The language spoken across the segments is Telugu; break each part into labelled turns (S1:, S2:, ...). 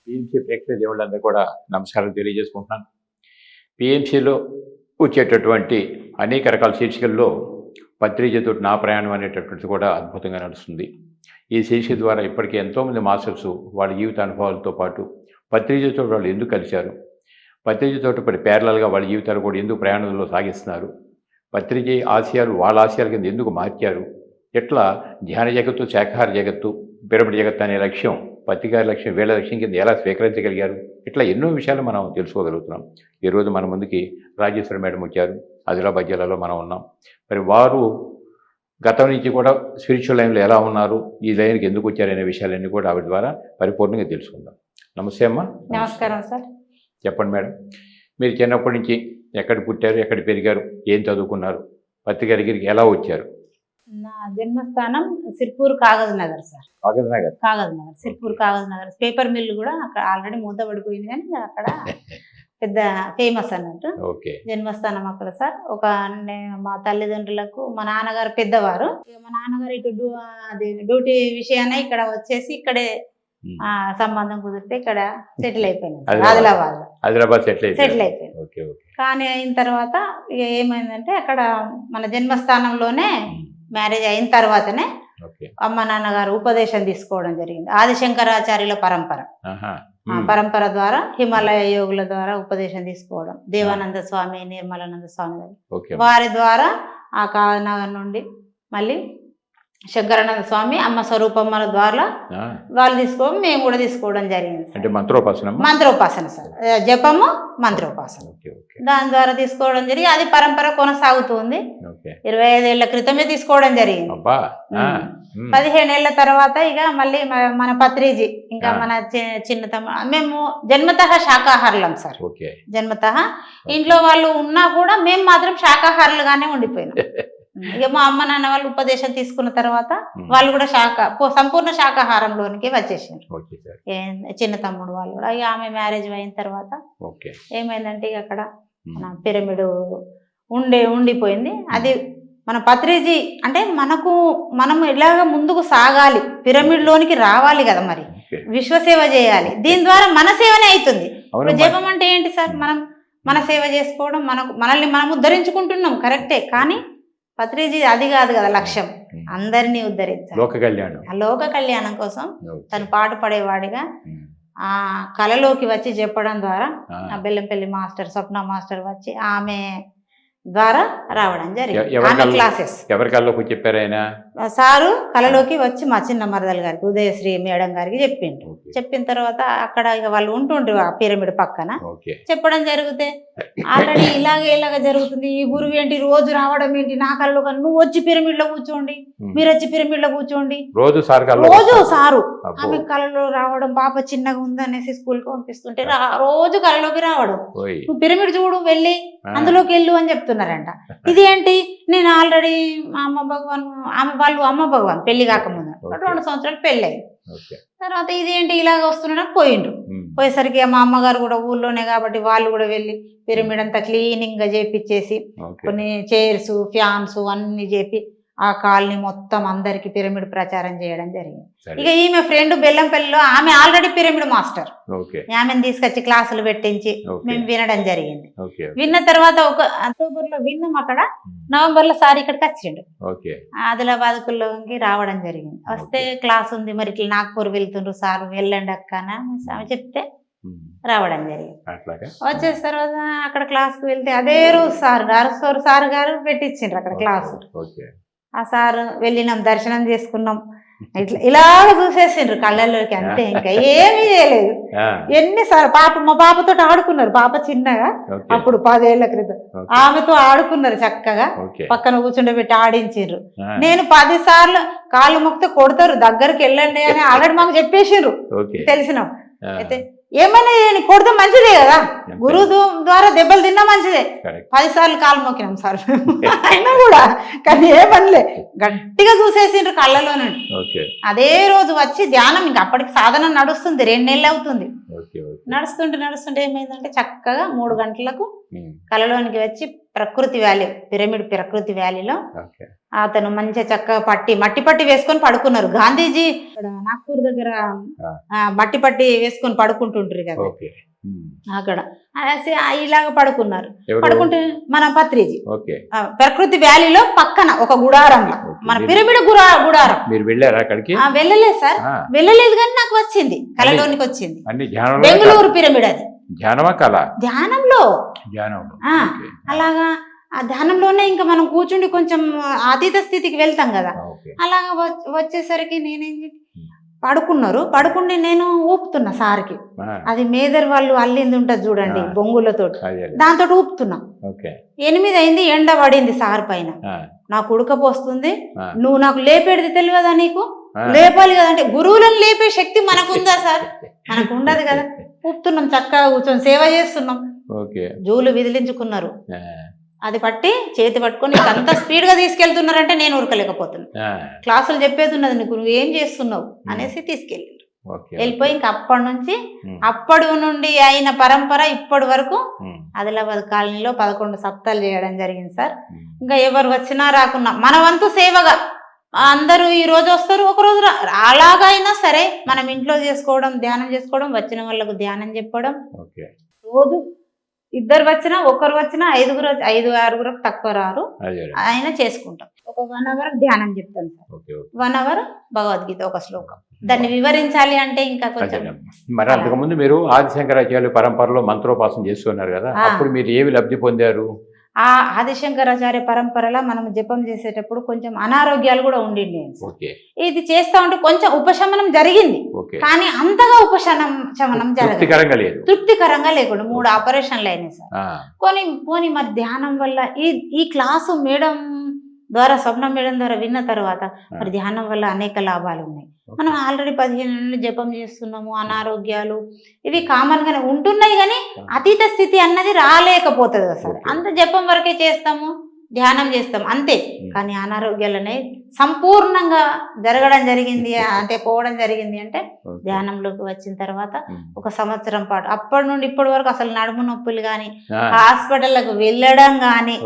S1: పిఎంసీ ప్రేక్షక దేవుళ్ళందరూ కూడా నమస్కారం తెలియజేసుకుంటున్నాను. పిఎంసీలో వచ్చేటటువంటి అనేక రకాల శీర్షికల్లో పత్రిజతో నా ప్రయాణం అనేటటువంటిది కూడా అద్భుతంగా నడుస్తుంది. ఈ శీర్షిక ద్వారా ఇప్పటికీ ఎంతోమంది మాస్టర్స్ వాళ్ళ జీవిత అనుభవాలతో పాటు పత్రిజతో వాళ్ళు ఎందుకు కలిశారు, పత్రిజతో పాటు ప్యారలల్గా వాళ్ళ జీవితాలు కూడా ఎందుకు ప్రయాణంలో సాగిస్తున్నారు, పత్రిజ ఆశయాలు వాళ్ళ ఆశయాల కింద ఎందుకు మార్చారు, ఎట్లా ధ్యాన జగత్తు, శాఖాహార జగత్తు, పిరమిడ్ జగత్తు అనే లక్ష్యం పత్రికారి లక్ష్యం వీళ్ళ లక్ష్యం కింద ఎలా స్వీకరించగలిగారు, ఇట్లా ఎన్నో విషయాలు మనం తెలుసుకోగలుగుతున్నాం. ఈరోజు మన ముందుకి రాజేశ్వరి మేడం వచ్చారు. ఆదిలాబాద్ జిల్లాలో మనం ఉన్నాం. మరి వారు గతం నుంచి కూడా స్పిరిచువల్ లైన్లో ఎలా ఉన్నారు, ఈ లైన్కి ఎందుకు వచ్చారనే విషయాలన్నీ కూడా ఆవిడ ద్వారా పరిపూర్ణంగా తెలుసుకుందాం. నమస్తే అమ్మా.
S2: నమస్కారం సార్.
S1: చెప్పండి మేడం, మీరు చిన్నప్పటి నుంచి ఎక్కడ పుట్టారు, ఎక్కడ పెరిగారు, ఏం చదువుకున్నారు, పత్రికారి దగ్గరికి ఎలా వచ్చారు?
S2: నా జన్మస్థానం Sirpur Kagaz Nagar sir.
S1: Kagaz Nagar
S2: Sirpur Kagaz Nagar. Paper mill కూడా అక్కడ ఆల్రెడీ మూతపడిపోయింది, కానీ అక్కడ పెద్ద ఫేమస్ అన్నట్టు. జన్మస్థానం అక్కడ సార్. మా తల్లిదండ్రులకు మా నాన్నగారు పెద్దవారు. మా నాన్నగారు ఇటు డ్యూటీ విషయాన ఇక్కడ వచ్చేసి ఇక్కడే సంబంధం కుదిరితే ఇక్కడ సెటిల్ అయిపోయింది, ఆదిలాబాద్ సెటిల్ అయిపోయింది. కానీ అయిన తర్వాత ఇక ఏమైందంటే అక్కడ మన జన్మస్థానంలోనే మ్యారేజ్ అయిన తర్వాతనే అమ్మ నాన్నగారు ఉపదేశం తీసుకోవడం జరిగింది. ఆదిశంకరాచార్యుల పరంపర ద్వారా హిమాలయ యోగుల ద్వారా ఉపదేశం తీసుకోవడం, దేవానంద స్వామి, నిర్మలానంద స్వామి వారి ద్వారా ఆ కానగర్ నుండి మళ్ళీ శంకరానంద స్వామి, అమ్మ స్వరూపమ్మల ద్వారా వాళ్ళు తీసుకోవడం, మేము కూడా తీసుకోవడం జరిగింది.
S1: అంటే మంత్రోపాసన సార్,
S2: జపము మంత్రోపాసన, దాని ద్వారా తీసుకోవడం జరిగి అది పరంపర కొనసాగుతుంది. 25 ఏళ్ల క్రితమే తీసుకోవడం జరిగింది. 15 ఏళ్ల తర్వాత ఇక మళ్ళీ మన పత్రిజీ ఇంకా మన చిన్నతమ్మ, మేము జన్మతః శాకాహారులం సార్. జన్మతః ఇంట్లో వాళ్ళు ఉన్నా కూడా మేము మాత్రం శాకాహారులుగానే ఉండిపోయినాం. ఇక మా అమ్మ నాన్న వాళ్ళు ఉపదేశం తీసుకున్న తర్వాత వాళ్ళు కూడా సంపూర్ణ శాకాహారంలోనికి వచ్చేసారు. చిన్న తమ్ముడు వాళ్ళు కూడా. ఇక ఆమె మ్యారేజ్ అయిన తర్వాత ఏమైందంటే ఇక అక్కడ మన పిరమిడ్ ఉండిపోయింది. అది మన పత్రిజీ అంటే మనం ఎలాగ ముందుకు సాగాలి, పిరమిడ్ లోనికి రావాలి కదా, మరి విశ్వసేవ చేయాలి. దీని ద్వారా మన సేవనే అవుతుంది. జపం అంటే ఏంటి సార్, మన సేవ చేసుకోవడం, మనల్ని మనం ఉద్ధరించుకుంటున్నాం కరెక్టే, కానీ పత్రిజీ అది కాదు కదా లక్ష్యం, అందరినీ ఉద్ధరించాలి, లోక కళ్యాణం కోసం తను పాటుపడేవాడిగా ఆ కళలోకి వచ్చి చెప్పడం ద్వారా బెల్లంపల్లి మాస్టర్, స్వప్న మాస్టర్ వచ్చి ఆమె ద్వారా రావడం జరిగింది. ఆమె క్లాసెస్
S1: చెప్పారు. ఆయన
S2: సారు కళలోకి వచ్చి మా చిన్న మరదలు గారికి, ఉదయశ్రీ మేడం గారికి చెప్పిండ్రు. చెప్పిన తర్వాత అక్కడ ఇక వాళ్ళు ఉంటుండ్రు ఆ పిరమిడ్ పక్కన. చెప్పడం జరిగితే ఆల్రెడీ ఇలాగ జరుగుతుంది, ఈ గురువు ఏంటి రోజు రావడం ఏంటి నా కళలో, నువ్వు వచ్చి పిరమిడ్ లో కూర్చోండి, మీరు వచ్చి పిరమిడ్ లో కూర్చోండి, రోజు సారు ఆమె కళలో రావడం. పాప చిన్నగా ఉందనేసి స్కూల్ కి పంపిస్తుంటే రోజు కళలోకి రావడం, నువ్వు పిరమిడ్ చూడు, వెళ్ళి అందులోకి వెళ్ళు అని చెప్తున్నారంట. ఇది ఏంటి, నేను ఆల్రెడీ మా అమ్మ భగవాన్, వాళ్ళు అమ్మ భగవాన్ పెళ్లి కాకముందు 2 సంవత్సరాలు పెళ్ళి తర్వాత ఇదేంటి ఇలాగ వస్తున్నాడని పోయిండ్రు. పోయేసరికి మా అమ్మగారు కూడా ఊళ్ళోనే కాబట్టి వాళ్ళు కూడా వెళ్ళి పిరమిడ్ అంతా క్లీనింగ్ గా చేపించేసి కొన్ని చైర్స్, ఫ్యాన్స్ అన్ని చేపి ఆ కాలనీ మొత్తం అందరికి పిరమిడ్ ప్రచారం చేయడం జరిగింది. ఇక ఈమె ఫ్రెండ్ బెల్లంపల్లిలో ఆమె ఆల్రెడీ పిరమిడ్ మాస్టర్, ఆమెను తీసుకొచ్చి క్లాసులు పెట్టించి మేము వినడం జరిగింది. విన్న తర్వాత అక్టోబర్ లో విన్నాం, అక్కడ నవంబర్ లో సార్ ఇక్కడికి వచ్చిండు, ఆదిలాబాద్ కుల్లోకి రావడం జరిగింది. వస్తే క్లాస్ ఉంది, మరి ఇట్లా నాగ్పూర్ వెళ్తుండ్రు సార్, వెళ్ళండి అక్క ఆమె చెప్తే రావడం జరిగింది. వచ్చేసిన తర్వాత అక్కడ క్లాస్కి వెళ్తే అదే రోజు సార్ గారు పెట్టించిండ్రు అక్కడ క్లాసు. ఆ సార్ వెళ్ళినాం, దర్శనం చేసుకున్నాం, ఇలాగ చూసేసిండ్రు కళ్ళల్లోకి, అంతే, ఇంకా ఏమీ చేయలేదు. ఎన్నిసార్లు మా పాపతో ఆడుకున్నారు, పాప చిన్నగా అప్పుడు 10 ఏళ్ల క్రితం, ఆమెతో ఆడుకున్నారు చక్కగా, పక్కన కూర్చుండబెట్టి ఆడించిండ్రు. నేను 10 సార్లు కాళ్ళు మొక్కితే కొడతారు, దగ్గరికి వెళ్ళండి అని ఆల్రెడీ మాకు చెప్పేసిండ్రు, తెలిసినాం. అయితే ఏమన్నా కొడితే మంచిదే కదా, గురువు ద్వారా దెబ్బలు తిన్నా మంచిదే. 10 సార్లు కాలు మొక్కినాం సార్ అయినా కూడా, కానీ ఏమనలే, గట్టిగా చూసేసిండ్రు కళ్ళలోనండి. అదే రోజు వచ్చి ధ్యానం, ఇంక అప్పటికి సాధన నడుస్తుంది, 2 నెలలు అవుతుంది. నడుస్తుంటే ఏమైందంటే చక్కగా 3 గంటలకు కళలోనికి వచ్చి ప్రకృతి వ్యాలీ, పిరమిడ్ ప్రకృతి వ్యాలీలో
S1: ఓకే
S2: అతను మంచిగా చక్కగా మట్టి పట్టి వేసుకొని పడుకున్నారు. గాంధీజీ ఇక్కడ నాగ్పూర్ దగ్గర మట్టి పట్టి వేసుకొని పడుకుంటుంటారు కదా
S1: ఓకే
S2: అక్కడ ఇలాగ పడుకున్నారు.
S1: ఎవరు?
S2: పడుకుంటే మన పత్రిజీ
S1: ఓకే
S2: ప్రకృతి వ్యాలీలో పక్కన ఒక గుడారంలో, మన పిరమిడ్ గుడారం.
S1: మీరు వెళ్ళారా అక్కడికి?
S2: వెళ్ళలేదు సార్, వెళ్ళలేదు కానీ నాకు వచ్చింది, కళలోనికి వచ్చింది.
S1: అన్ని ధ్యానం,
S2: బెంగళూరు పిరమిడ్ అది
S1: ధ్యానమా కళ?
S2: ధ్యానంలో.
S1: ధ్యానంలో
S2: అలాగా ఆ ధ్యానంలోనే ఇంకా మనం కూర్చుండి కొంచెం అతీత స్థితికి వెళ్తాం కదా. అలాగా వచ్చేసరికి నేనేం పడుకున్నారు, పడుకుండి నేను ఊపుతున్నా సార్కి. అది మేదర్ వాళ్ళు అల్లింది ఉంటుంది చూడండి బొంగులతో, దాంతో ఊపుతున్నా. 8 అయింది, ఎండ పడింది సార్ పైన. నాకు ఉడకపోస్తుంది, నువ్వు నాకు లేపేది తెలియదా, నీకు లేపాలి కదా అంటే గురువులను లేపే శక్తి మనకుందా సార్? మనకు ఉండదు కదా. ఊపుతున్నాం, చక్కగా కూర్చొని సేవ చేస్తున్నాం. జూలు విదిలించుకున్నారు, అది పట్టి చేతి పట్టుకొని అంత స్పీడ్ గా తీసుకెళ్తున్నారంటే నేను ఉరకలేకపోతున్నా. క్లాసులు చెప్పేది ఉన్నది, నీకు నువ్వేం చేస్తున్నావు అనేసి తీసుకెళ్ళి వెళ్ళిపోయి ఇంకా అప్పటి నుండి అయిన పరంపర ఇప్పటి వరకు ఆదిలాబాద్ కాలనీలో 11 సప్తాలు చేయడం జరిగింది సార్. ఇంకా ఎవరు వచ్చినా రాకున్నా మన వంతు సేవగా అందరూ ఈ రోజు వస్తారు, ఒక రోజు అలాగైనా సరే మనం ఇంట్లో చేసుకోవడం, ధ్యానం చేసుకోవడం, వచ్చిన వాళ్ళకు ధ్యానం చెప్పడం. రోజు 2 వచ్చినా, 1 వచ్చినా, 5 6 తక్కువ రారు, అయినా చేసుకుంటాం. ఒక 1 అవర్ ధ్యానం చెప్తాను సార్, 1 అవర్ భగవద్గీత ఒక శ్లోకం. దాన్ని వివరించాలి అంటే ఇంకా కొంచెం.
S1: మరి అంతకుముందు మీరు ఆదిశంకరాచార్య పరంపరలో మంత్రోపాసన చేస్తున్నారు కదా, అప్పుడు మీరు ఏమి లబ్ధి పొందారు?
S2: ఆ ఆదిశంకరాచార్య పరంపరలో మనం జపం చేసేటప్పుడు కొంచెం అనారోగ్యాలు కూడా ఉండింది. ఇది చేస్తా ఉంటే కొంచెం ఉపశమనం జరిగింది, కానీ అంతగా ఉపశమనం జరగలేదు, తృప్తికరంగా లేకుండా 3 ఆపరేషన్లు అయినాయి సార్. పోనీ మరి ధ్యానం వల్ల ఈ క్లాసు మేడం ద్వారా, స్వప్న మేడం ద్వారా విన్న తర్వాత మరి ధ్యానం వల్ల అనేక లాభాలు ఉన్నాయి. మనం ఆల్రెడీ 15 నెలలు జపం చేస్తున్నాము, అనారోగ్యాలు ఇవి కామన్ గానే ఉంటున్నాయి, కానీ అతీత స్థితి అన్నది రాలేకపోతుంది సార్. అంత జపం వరకే చేస్తాము, ధ్యానం చేస్తాం అంతే, కానీ అనారోగ్యాలు అనేవి సంపూర్ణంగా జరగడం జరిగింది, అంటే పోవడం జరిగింది. అంటే ధ్యానంలోకి వచ్చిన తర్వాత 1 సంవత్సరం పాటు, అప్పటి నుండి ఇప్పటి వరకు అసలు నడుము నొప్పులు కానీ, హాస్పిటల్లకు వెళ్ళడం కానీ,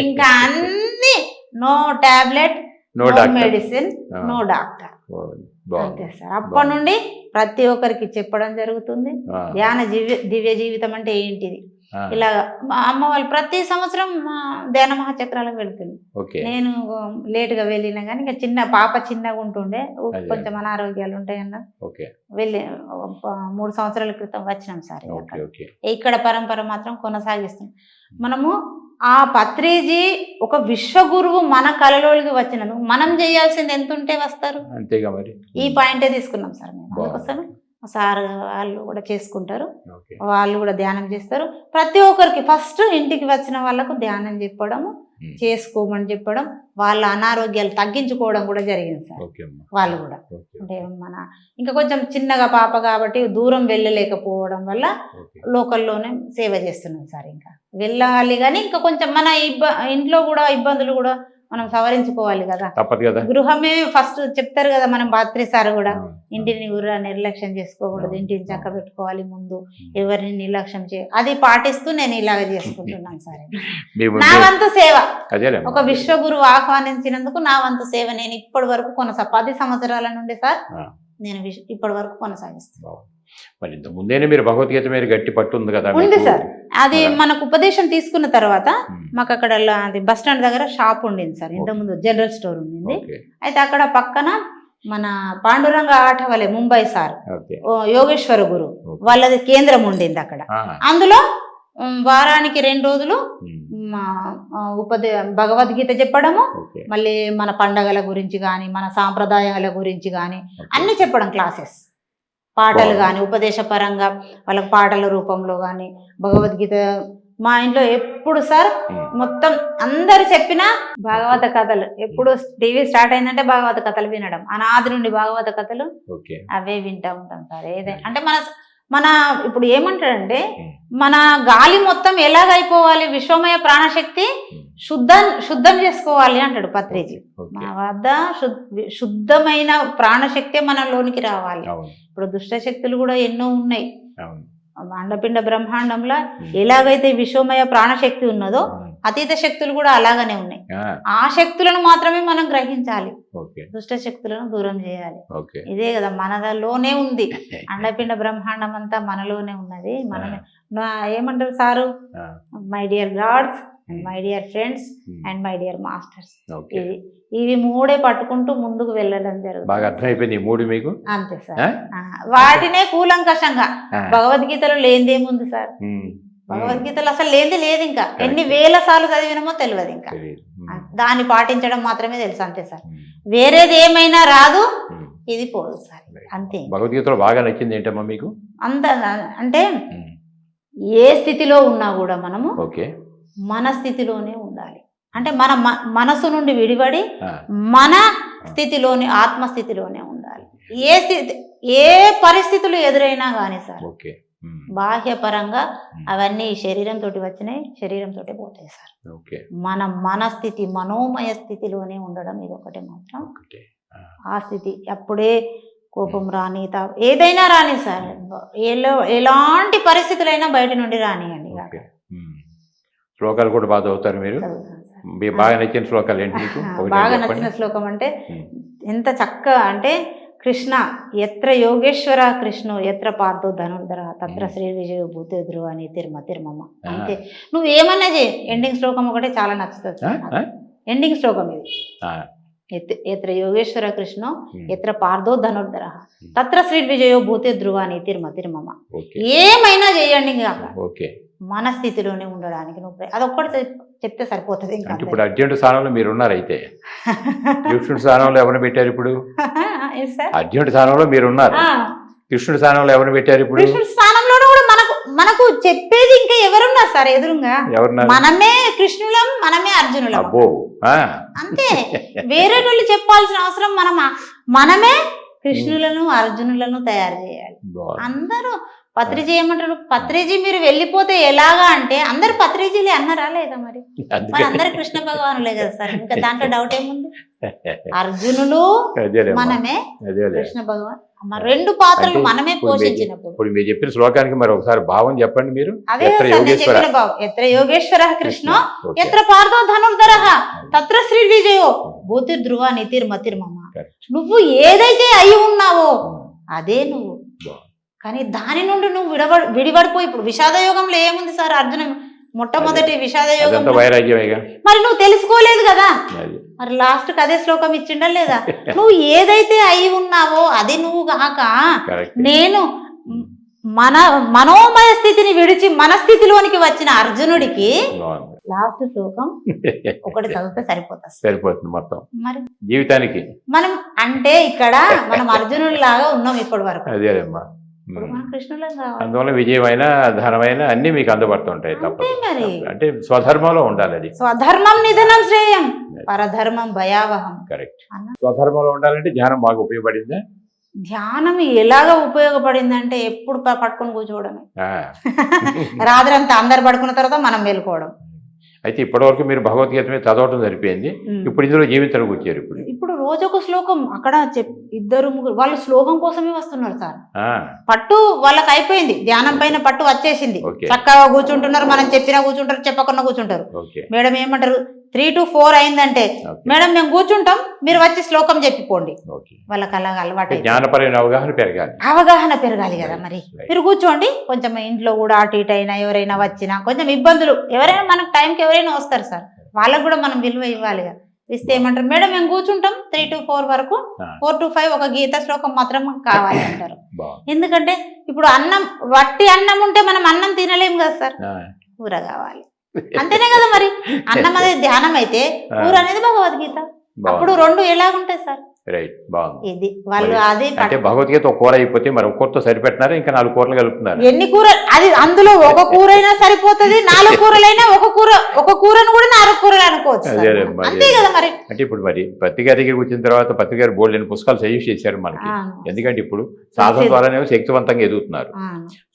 S2: ఇంకా అన్ని no tablet, no medicine, no doctor, అంతే సార్. అప్పటి నుండి ప్రతి ఒక్కరికి చెప్పడం జరుగుతుంది, దివ్య జీవితం అంటే ఏంటిది. ఇలా మా అమ్మ వాళ్ళు ప్రతి సంవత్సరం ధ్యాన మహాచక్రాలకు వెళ్తుంది. నేను లేటుగా వెళ్ళినా కానీ ఇంకా చిన్నగా ఉంటుండే, కొంచెం అనారోగ్యాలు ఉంటాయన్న వెళ్ళి 3 సంవత్సరాల క్రితం వచ్చినాం సార్. ఇక్కడ పరంపర మాత్రం కొనసాగిస్తాం మనము. ఆ పత్రిజీ ఒక విశ్వగురువు మన కళలోకి వచ్చినందుకు మనం చేయాల్సింది ఎంత ఉంటే వస్తారు, అంతేగా మరి. ఈ పాయింటే తీసుకున్నాం సార్ మేము. అందుకోసం సార్ వాళ్ళు కూడా చేసుకుంటారు, వాళ్ళు కూడా ధ్యానం చేస్తారు. ప్రతి ఒక్కరికి ఫస్ట్ ఇంటికి వచ్చిన వాళ్ళకు ధ్యానం చెప్పడము, చేసుకోమని చెప్పడం, వాళ్ళ అనారోగ్యాలు తగ్గించుకోవడం కూడా జరిగింది సార్. వాళ్ళు కూడా అంటే ఇంకా కొంచెం చిన్నగా పాప కాబట్టి దూరం వెళ్ళలేకపోవడం వల్ల లోకల్లోనే సేవ చేస్తున్నాం సార్. ఇంకా వెళ్ళాలి కానీ ఇంకా కొంచెం మన ఇంట్లో కూడా ఇబ్బందులు కూడా మనం సవరించుకోవాలి కదా, గృహమే ఫస్ట్ చెప్తారు కదా మనం పాత్రి సార్ కూడా. ఇంటిని కూడా నిర్లక్ష్యం చేసుకోకూడదు, ఇంటిని చక్క పెట్టుకోవాలి ముందు, ఎవరిని నిర్లక్ష్యం అది పాటిస్తూ నేను ఇలాగ చేసుకుంటున్నాను సార్. నా వంతు సేవ ఒక విశ్వగురువు ఆహ్వానించినందుకు నా వంతు సేవ నేను ఇప్పటి వరకు 10 సంవత్సరాల నుండి సార్ నేను ఇప్పటి వరకు కొనసాగిస్తాను.
S1: మరి ఇంత ముందేనే మీరు భగవద్గీత మీద గట్టి పట్టు ఉంది కదా?
S2: ఉంది సార్. అది మనకు ఉపదేశం తీసుకున్న తర్వాత మాకు అక్కడ అది బస్ స్టాండ్ దగ్గర షాప్ ఉండింది సార్, ఇంతకుముందు జనరల్ స్టోర్ ఉండింది. అయితే అక్కడ పక్కన మన పాండురంగ ఆఠవలే ముంబై సార్ యోగేశ్వర గురు వాళ్ళది కేంద్రం ఉండింది అక్కడ. అందులో వారానికి 2 రోజులు భగవద్గీత చెప్పడము, మళ్ళీ మన పండగల గురించి కానీ, మన సాంప్రదాయాల గురించి కానీ అన్ని చెప్పడం, క్లాసెస్, పాటలు కానీ ఉపదేశ పరంగా వాళ్ళకి పాటల రూపంలో కానీ భగవద్గీత. మా ఇంట్లో ఎప్పుడు సార్ మొత్తం అందరు చెప్పిన భాగవత కథలు, ఎప్పుడు టీవీ స్టార్ట్ అయిందంటే భాగవత కథలు వినడం, అనాది నుండి భాగవత కథలు అవే వింటూ ఉంటాం సార్. అంటే మన ఇప్పుడు ఏమంటాడంటే మన గాలి మొత్తం ఎలాగైపోవాలి, విశ్వమయ ప్రాణశక్తి శుద్ధం చేసుకోవాలి అంటాడు పత్రిజీ. మన వద్ద శుద్ధమైన ప్రాణశక్తి మనలోనికి రావాలి. ఇప్పుడు దుష్ట శక్తులు కూడా ఎన్నో ఉన్నాయి. అండపిండ బ్రహ్మాండంలో ఎలాగైతే విశ్వమయ ప్రాణశక్తి ఉన్నదో అతీత శక్తులు కూడా అలాగనే ఉన్నాయి.
S1: ఆ,
S2: ఆ శక్తులను మాత్రమే మనం గ్రహించాలి,
S1: ఓకే
S2: దుష్ట శక్తులను దూరం చేయాలి.
S1: ఓకే
S2: ఇదే కదా మనలోనే ఉంది, అండపిండ బ్రహ్మాండం అంతా మనలోనే ఉన్నది. మనమే ఏమంటారు సారు,
S1: ఆ,
S2: my dear gods and my dear friends and my dear masters.
S1: Okay
S2: ఇవి మూడే పట్టుకుంటూ ముందుకు వెళ్ళడం
S1: బాగా
S2: జరుగుతుంది.
S1: అర్థమైపోయింది ఈ మూడు మీకు.
S2: అంతే సార్.
S1: ఆ?
S2: వాటినే కూలంకషంగా
S1: ఆ,
S2: భగవద్గీతలో లేనిదేముంది సార్,
S1: ఉమ్,
S2: భగవద్గీతలో అసలు లేనిది లేదు. ఇంకా ఎన్ని వేల సార్లు చదివినామో తెలియదు. ఇంకా
S1: తెలియదు.
S2: దాన్ని పాటించడం మాత్రమే తెలుసు, అంతే సార్.
S1: ఉమ్,
S2: వేరేది ఏమైనా రాదు,
S1: ఉమ్.
S2: ఇది పోదు సార్, అంతే.
S1: భగవద్గీతలో బాగా నచ్చింది ఏంటమ్మా మీకు?
S2: అంత అంటే
S1: ఉమ్,
S2: ఏ స్థితిలో ఉన్నా కూడా మనము
S1: ఓకే
S2: మన స్థితిలోనే ఉండాలి. అంటే మన మనసు నుండి విడిపడి
S1: ఆ,
S2: మన స్థితిలోని ఆత్మస్థితిలోనే ఉండాలి. ఏ స్థితి ఏ పరిస్థితులు ఎదురైనా కానీ సార్,
S1: ఓకే ఉమ్,
S2: బాహ్యపరంగా
S1: ఉమ్,
S2: అవన్నీ శరీరంతో వచ్చినాయి, శరీరంతో పోతాయి సార్.
S1: ఓకే
S2: మన స్థితి మనోమయ స్థితిలోనే ఉండడం, ఇది ఒకటే మాత్రం.
S1: ఒకటే. ఆ,
S2: ఆ స్థితి అప్పుడే కోపం రాని ఏదైనా రాని సార్, ఎలాంటి పరిస్థితులైనా బయట నుండి రానియండి.
S1: ఓకే ఉమ్. శ్లోకాలు కూడా బాగా చదువుతారు మీరు?
S2: చదువుతాను సార్.
S1: మీకు బాగా నచ్చిన శ్లోకాలు ఏంటి మీకు? ఒకటి
S2: బాగా
S1: చెప్పండి.
S2: నచ్చిన శ్లోకం అంటే
S1: ఉమ్,
S2: ఎంత చక్కగా అంటే, కృష్ణ ఎత్ర యోగేశ్వర కృష్ణో ఎత్ర పార్థో ధనుర్ధర తత్ర శ్రీ విజయ భూతే ధ్రువ అని తిరుమమ్మ. అంతే, నువ్వు ఏమన్నా చేయి. ఎండింగ్ శ్లోకం ఒకటే చాలా నచ్చుతుంది
S1: ఆ,
S2: సార్ నాకు.
S1: ఆ?
S2: ఎండింగ్ శ్లోకం ఇది.
S1: ఆ,
S2: ఎత్ర యోగేశ్వర కృష్ణో
S1: ఉమ్,
S2: ఎత్ర పార్థో ధనుర్ధర తత్ర శ్రీ విజయో భూతే ధ్రువ అని తిరుమమ్మ.
S1: ఓకే
S2: ఏమైనా చేయండి, ఇంకా
S1: ఓకే.
S2: మన స్థితిలోనే ఉండడానికి నువ్వు అదొక్కటి చెప్తే సరిపోతుంది. ఇంకా
S1: అంటే ఇప్పుడు అర్జెంట్ స్థానంలో మీరు ఉన్నారు అయితే. కృష్ణుడి స్థానంలో ఎవరిని పెట్టారు ఇప్పుడు? అర్జునుడి స్థానంలో మీరు ఉన్నారు. కృష్ణుడి స్థానంలో ఎవరిని పెట్టారు ఇప్పుడు?
S2: కృష్ణుడి స్థానంలోనూ కూడా మనకు చెప్పేది ఇంకా ఎవరున్నారు సార్ ఎదురుగా?
S1: ఎవరున్నారు?
S2: మనమే కృష్ణులం, మనమే అర్జునులం.
S1: అబ్బో ఆ,
S2: అంతే, వేరే వాళ్ళు చెప్పాల్సిన అవసరం మనమే కృష్ణులను అర్జునులను తయారు చేయాలి.
S1: బాగుంది.
S2: అందరూ పత్రిజీ ఏమంటారు, పత్రిజీ మీరు వెళ్ళిపోతే ఎలాగా అంటే, అందరు పత్రిజీలే అన్నారా లేదా? మరి
S1: అందుకే
S2: అందరు కృష్ణ భగవానులే కదా సార్, ఇంకా దాంట్లో డౌట్ ఏముంది? అర్జునులు
S1: అదేలేమ్మా,
S2: మనమే,
S1: అదేలే.
S2: కృష్ణ భగవాన్ రెండు పాత్రలు
S1: అంటే
S2: మనమే
S1: ఇప్పుడు
S2: పోషించినప్పుడు.
S1: ఇప్పుడు మీరు చెప్పిన శ్లోకానికి మరి ఒకసారి భావం చెప్పండి మీరు.
S2: అదే
S1: ఎత్ర
S2: సార్ నేను
S1: యోగేశ్వర
S2: చెప్పిన భావం. ఎత్ర యోగేశ్వర కృష్ణ
S1: ఓకే.
S2: ఎత్ర పార్థో ధనుర్ధర తత్ర శ్రీ విజయో భూతి ధ్రువ నితిర్మతిర్మమ్మ.
S1: కరెక్ట్.
S2: నువ్వు ఏదైతే అయి ఉన్నావో
S1: ఉమ్,
S2: అదే నువ్వు.
S1: బాగుంది.
S2: కానీ దాని నుండి నువ్వు విడిపడిపోయి, ఇప్పుడు విషాద యోగంలో ఏముంది సార్? అర్జున మొట్టమొదటి విషాద యోగం.
S1: అదంతా వైరాగ్యమేగా.
S2: మరి నువ్వు తెలుసుకోలేదు కదా,
S1: అది
S2: మరి లాస్ట్ కి అదే శ్లోకం ఇచ్చిండా లేదా? నువ్వు ఏదైతే అయి ఉన్నావో అది నువ్వు కాక,
S1: కరెక్ట్.
S2: నేను మనోమయ స్థితిని విడిచి మన స్థితిలోనికి వచ్చిన అర్జునుడికి
S1: బాగుంది.
S2: లాస్ట్ శ్లోకం ఒకటి చదివితే సరిపోతుంది.
S1: సరిపోతుంది మొత్తం
S2: మరి
S1: జీవితానికి.
S2: మనం అంటే ఇక్కడ మనం అర్జునుడి లాగా ఉన్నాం ఇప్పటి వరకు.
S1: అదేలేమ్మా.
S2: ఇప్పుడు మనం కృష్ణులం కావాలి.
S1: అందువల్ల విజయమైన ధనమైన అన్ని మీకు అందుబడుతుంటాయి.
S2: అంతే
S1: తప్పదు.
S2: మరి.
S1: అంటే స్వధర్మంలో ఉండాలి. అది
S2: స్వధర్మం నిధనం శ్రేయం, పరధర్మం భయావహం.
S1: కరెక్ట్.
S2: అన్న
S1: స్వధర్మంలో ఉండాలంటే ధ్యానం బాగా ఉపయోగపడిందా?
S2: ధ్యానం ఎలాగ ఉపయోగపడిందంటే, ఎప్పుడు పట్టుకొని కూర్చోవడమే.
S1: ఆ.
S2: రాత్రంతా అందరు పడుకున్న తర్వాత మనం మేలుకోవడం.
S1: అయితే ఇప్పటివరకు మీరు భగవద్గీత మీద చదవటం సరిపోయింది. ఇప్పుడు ఇందులో జీవితానికి వచ్చారు. ఇప్పుడు
S2: రోజొక శ్లోకం అక్కడ ఇద్దరు ముగ్గురు వాళ్ళు శ్లోకం కోసమే వస్తున్నారు సార్.
S1: ఆ,
S2: పట్టు వాళ్ళకి అయిపోయింది, ధ్యానం పైన పట్టు వచ్చేసింది.
S1: ఓకే.
S2: చక్కగా కూర్చుంటున్నారు, మనం చెప్పినా కూర్చుంటారు, చెప్పకుండా కూర్చుంటారు.
S1: ఓకే.
S2: మేడం ఏమంటారు, 3 to 4 అయిందంటే,
S1: ఓకే.
S2: మేడం మేము కూర్చుంటాం, మీరు వచ్చి శ్లోకం చెప్పిపోండి.
S1: ఓకే.
S2: వాళ్ళకి అలాగ అలవాటు
S1: జ్ఞానపరమైన అవగాహన పెరగాలి.
S2: అవగాహన పెరగాలి కదా. మరి
S1: Right.
S2: మీరు కూర్చోండి, కొంచెం ఇంట్లో కూడా అటు ఇటు అయినా ఎవరైనా వచ్చినా కొంచెం ఇబ్బందులు, ఎవరైనా మనకు టైంకి ఎవరైనా వస్తారు సార్, వాళ్ళకు కూడా మనం విలువ ఇవ్వాలి కదా. ఇస్తే ఏమంటారు, మేడం మేము కూర్చుంటాం 3 to 4 వరకు, 4 to 5 ఒక గీత శ్లోకం మాత్రం కావాలి అంటారు. ఎందుకంటే ఇప్పుడు అన్నం, వట్టి అన్నం ఉంటే మనం అన్నం తినలేము కదా సార్, కూర కావాలి. అంతేనే కదా మరి. అన్నం అనేది ధ్యానం అయితే, కూర అనేది భగవద్గీత. అప్పుడు రెండు ఎలాగుంటాయి సార్?
S1: రైట్. బాగుంది.
S2: ఇది వాళ్ళు అది
S1: అంటే భగవద్గీత ఒక కూర అయిపోతే మరి ఒక కూరతో సరిపెట్టినారా, ఇంకా 4 కూరలు కలుపుతున్నారు?
S2: ఎన్ని కూర, అది అందులో ఒక కూర అయినా సరిపోతుంది, 4 కూరలైనా ఒక కూరను కూడా 4 కూరలు అనుకోవచ్చు సార్. అంతే కదా మరి. అంటే
S1: ఇప్పుడు మరి పత్రిక దగ్గరికి వచ్చిన తర్వాత పత్రిక గారు బోల్డ్ పుస్తకాలు సజెస్ట్ చేశారు మనకి. ఎందుకంటే ఇప్పుడు సాధన ద్వారానే శక్తివంతంగా ఎదుగుతున్నారు.